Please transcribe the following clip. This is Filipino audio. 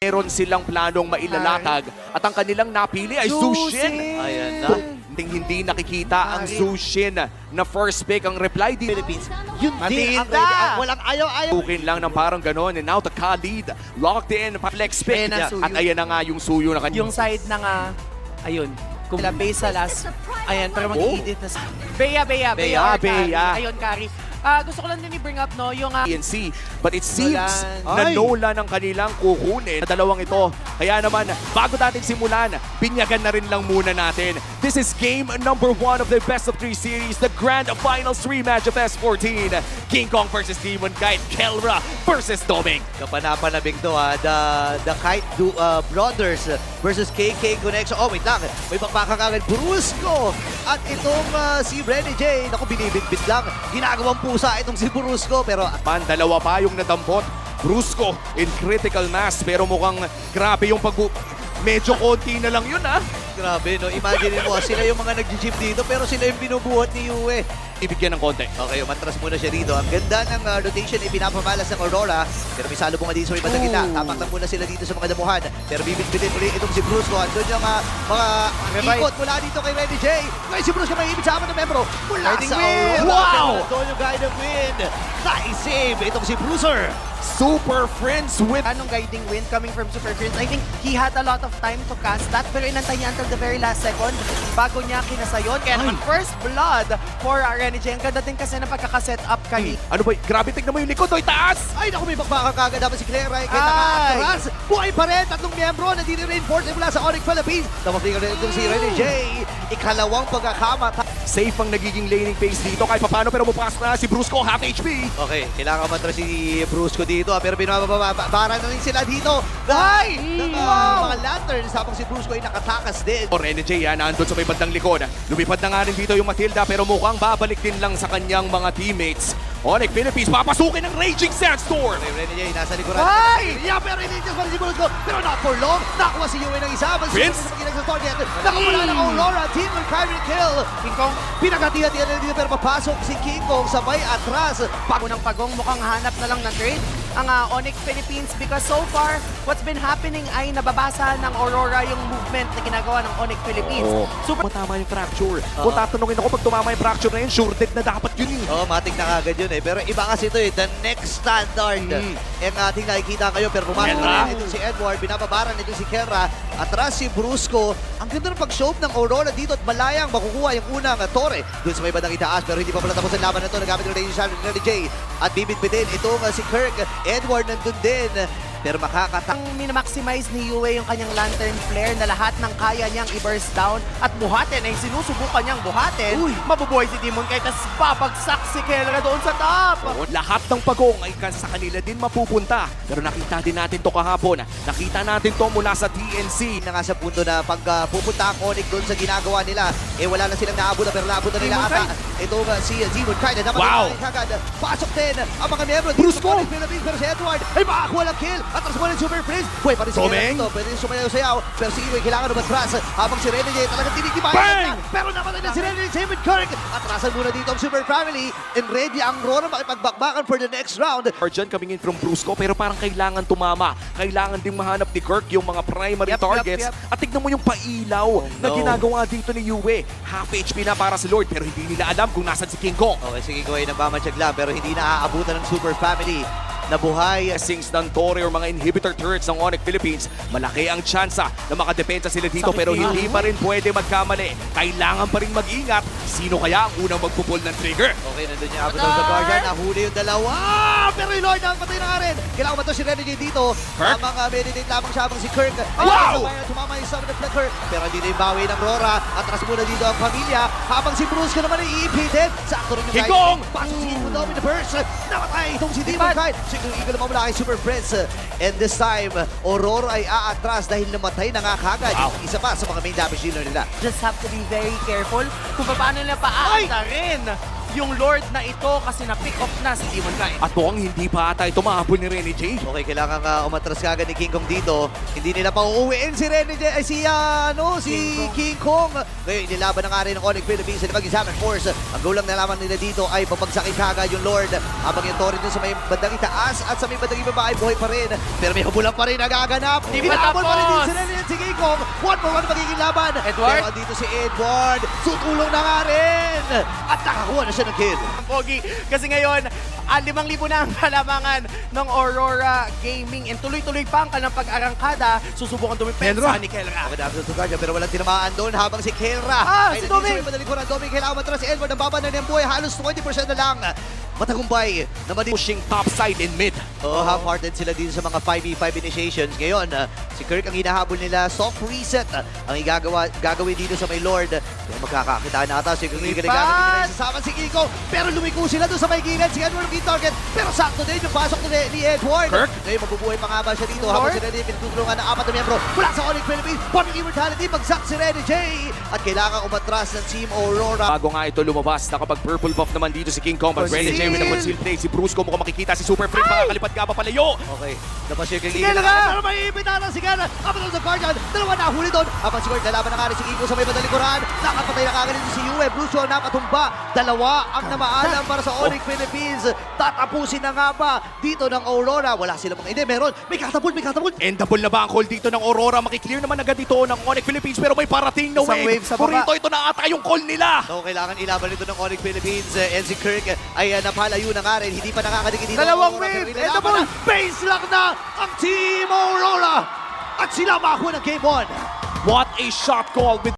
Meron silang planong mailalatag at ang kanilang napili ay Zushin. Ayan na. Hindi nakikita ang Zushin na first pick. Ang reply di Philippines. Yun din ang Matinda! walang ayaw-ayaw. Tukin lang ng parang ganon. And now the Khalid locked in. Flex pick. Ayan ang suyo. At ayan na nga yung suyo na kanya. Yung side ng, ayun, kung base sa last, ayan, pero mag-i-edit na sa... Bea. Bea. Ayun, Kari. Gusto ko lang din i-bring up, no, yung... PNC. But it seems Nolan. na Ay. Nolan ang kanilang kukunin. Dalawang ito. Kaya naman, bago natin simulan, binyagan na rin lang muna natin. This is game number 1 of the best of 3 series, the grand finals rematch of S14. King Kong versus Demon Kite, Kelra versus Doming. Kapanapanabing to the Kite Brothers versus KK Connection. Oh, wait lang. May bakbakan agad. Brusco! At itong si Renny J. Naku, binibitbit lang. Ginagawang pusa itong si Brusco. Pero Dalawa pa yung nadampot. Brusco in critical mass pero mukhang grabe yung medyo konti na lang yun grabe, no? Imagine mo, sila yung mga nag-gym dito pero sila yung binubuhat ni Yue. Ibigyan ng konti. Okay, umatras muna siya dito. Ang ganda ng rotation ay pinapamalas ng Aurora. Pero may salubong nga dito sa may bandang gitna. Tapak lang muna sila dito sa mga damuhan. Pero bibit-bitin ulit itong si Brusco. Andun yung mga ikot mula dito kay Renny J. Ngayon si Brusco may ibig sa amin ng membro. Mula Guiding sa wind! Aurora. Wow! Andun yung guiding wind. Nice save itong si Bruiser. Super friends with Anong guiding wind coming from Super Friends? I think he had a lot of time to cast that, pero inantay niya until the very last second bago niya kinasayon. Kaya naman first blood for Renny J. Ang ganda din kasi na pagkakaset up kay... Ano ba? Grabe, tignan mo yung likod. Oy, taas! Ay, naku, may bakbakan kagad dapat si Claire ay Ay! naka-atras. Buhay pa rin, tatlong miyembro na reinforce mula sa Onyx Philippines. Napapingan rin itong si Renny J. Ikalawang pagkakamata. Safe ang nagiging laning phase dito kahit papano pero mapasok na si Brusco, half HP. Okay, kailangan matras si Brusco dito pero binababara na rin sila dito. Ay! Mga lanterns habang si Brusco ay nakatakas din. O Renny J, nandun sa may bandang likod. Lumipad na nga rin dito yung Matilda pero mukhang babalik din lang sa kanyang mga teammates. Onyx Philippines, papasukin ng Raging Sandstorm. Okay, Renny J, nasa likuran. Ay! Yeah, pero iniligtas pa rin si Brusco. Pero not for long. Nakuha si Yue ng isa. Vince? Sa target. Nakamula ng Aurora. Team with Kyrie kill. King Kong, Pinagatihan-tihan na dito pero papasok si King Kong sabay atras. unang pagong mukhang hanap na lang ng trade ang Onyx Philippines because so far, what's been happening ay nababasa ng Aurora yung movement na ginagawa ng Onyx Philippines. Super Kung tama yung fracture. Kung tatanungin ako pag tumama yung fracture na yun, sure dead na dapat yun eh. Oo, matik na kagad yun eh. Pero iba kasi ito eh, the next standard. Ang ating nakikita kayo, pero pumasok Kelra. na rin itong si Edward, binababaran itong si Kelra, atras si Brusco. Ang ganda ng pag-show ng Aurora dito at malayang makukuha yung unang torre doon sa may bandang itaas. Pero hindi pa pala tapos ang laban na ito. Nagamit ng Raging Shadow ni J. At bibit-bitin itong si Kirk. Edward nandun din. Pero makakata... ang minamaximize ni Yue yung kanyang lantern flare na lahat ng kaya niyang i-burst down at buhatin ay sinusubukan niyang buhatin. Mabubuhay si Demon kahit tas papagsak si Kelra doon sa top. Oo, lahat ng pagong ay sa kanila din mapupunta. Pero nakita din natin to kahapon. Nakita natin to mula sa TNC. Na nga sa punto na pag pupunta ang Onyx doon sa ginagawa nila, eh wala na silang naabot na pero naabot na nila Demon ata. Ito si Demon Kite. Dapat Wow! kagad. Pasok din ang mga miyembro. Brusco! Dito sa Onyx Philippines pero si Edward ay makakuha ng kill. Atras mo rin Super Freeze. Buhay pa rin si Doming. Kelra dito. Pwede rin sumayaw-sayaw. Pero si Iwe kailangan umatras. Habang si Renny J talagang tinikibayan Bang! na. Pero namatay na si Renny J with Kirk. Atrasan muna dito ang Super Family. And ready ang Aurora makipagbakbakan for the next round. Arjan coming in from Brusco pero parang kailangan tumama. Kailangan ding mahanap ni Kirk yung mga primary targets. At tignan mo yung pailaw na ginagawa dito ni Yue. Half HP na para si Lord pero hindi nila alam kung nasan si King Kong. Okay, sige ko ay nagmamatsyag lang pero hindi naaabutan ng Super Family na buhay. Sings ng Torre or mga inhibitor turrets ng Onyx Philippines, malaki ang tsansa na makadepensa sila dito Sakit pero din. hindi pa rin pwede magkamali. Kailangan pa rin mag-ingat. Sino kaya ang unang magpupul ng trigger? Okay, nandun niya abot sa Guardian. Nahuli yung dalawa. Pero yung Lord ang patay na nga rin. Kailangan ba ito si Renegade dito? Kirk? Tamang meditate lamang siya habang si Kirk. Wow! Tumama yung Summon of Flicker. Pero hindi na yung bawi ng Rora. Atras muna dito ang pamilya. Habang si Bruce naman ay iipitin. Sakto rin yung Higong! Pasok si King Dom in the burst. Namatay itong si Demon Kite. Siguro Eagle naman mula kay Super Prince. And this time, Aurora ay aatras dahil namatay na nga kagad. Wow. Isa pa sa mga main damage dealer nila. Just have to be very careful kung paano nila paasa rin yung Lord na ito kasi na-pick off na si Demon Knight. At mukhang hindi pa ata ito mahabol ni Rene J. Okay, kailangan umatras kagad ni King Kong dito. Hindi nila pa uuwiin si Rene J, ay si King Kong. Ngayon, inilaban na nga rin ng Onyx Philippines sa Mag-Examine Force. Ang gulang na laman nila dito ay papagsakin kagad yung Lord. Habang yung Torre dun sa may bandang itaas at sa may bandang ibaba ay buhay pa rin. Pero may habulan pa rin nagaganap. Di pa Hinahabol pa rin din tapos. si Rene J, si King Kong. 1-for-1 magiging laban. Edward? Pero andito si Edward. Sutulong na nga rin. At nakakuha na siya ng kill. Ang pogi. Kasi ngayon, 5,000 na ang kalamangan ng Aurora Gaming. And tuloy-tuloy pa ang kanilang pag-arangkada. Susubukan dumipensa ni Kelra. Okay, dapat sa Guardian, pero walang tinamaan doon habang si Kelra. Si Doming! Ay, madalikuran. Doming, kailangan matras si Edward. Ang baba na niyang buhay. Halos 20% na lang. Matagumpay na Pushing top side and mid. half-hearted sila dito sa mga 5v5 initiations. Ngayon, si Kirk ang hinahabol nila. Soft reset ang gagawin dito sa may Lord. Kaya magkakakitaan na ata. Si Kirk ang ginagamit nila. Sasama si Kiko. Pero lumiko sila doon sa may gilid. Si Edward ang target. Pero sakto din yung pasok ni Edward. Kirk? Ngayon, mabubuhay pa nga ba siya dito? Habang si Rene pinutulungan ng 4 na miyembro mula sa Onyx Philippines. One immortality. Bagsak si Rene J. At kailangan umatras ng Team Aurora. Bago nga ito lumabas, nakapag purple buff naman dito si King Kong. But Rene J with a concealed play. Si Brusco mukhang makikita si Super Freak. Makakalipad ka pa palayo. Okay, napasir kay Sige Gila. na nga! Pero may ipita na si Gala. Habang doon sa Guardian, dalawa na huli doon. Habang si Gord, lalaban na nga rin si Kiko sa may badalikuran. Nakapatay na kagad dito si Yue. Brucio napatumba. Dalawa ang namaalam para sa Onyx Philippines. Tatapusin na nga ba dito ng Aurora? Wala sila mga hindi. Meron. May katapult, may katapult. Endable na ba ang call dito ng Aurora? Makiklear naman agad dito ng Onyx Philippines pero may parating na Isang wave. wave sa baba. Purito, ito na ata yung call nila. So, kailangan ilaban nito ng Onyx Philippines. And si Kirk ay napalayo na nga rin. Hindi pa nakakadikit dito. Dalawang Aurora, wave. pero ilalaban Endable. na. Base lock na ang Team Aurora. At sila makakuha ng Game 1. What a shot call with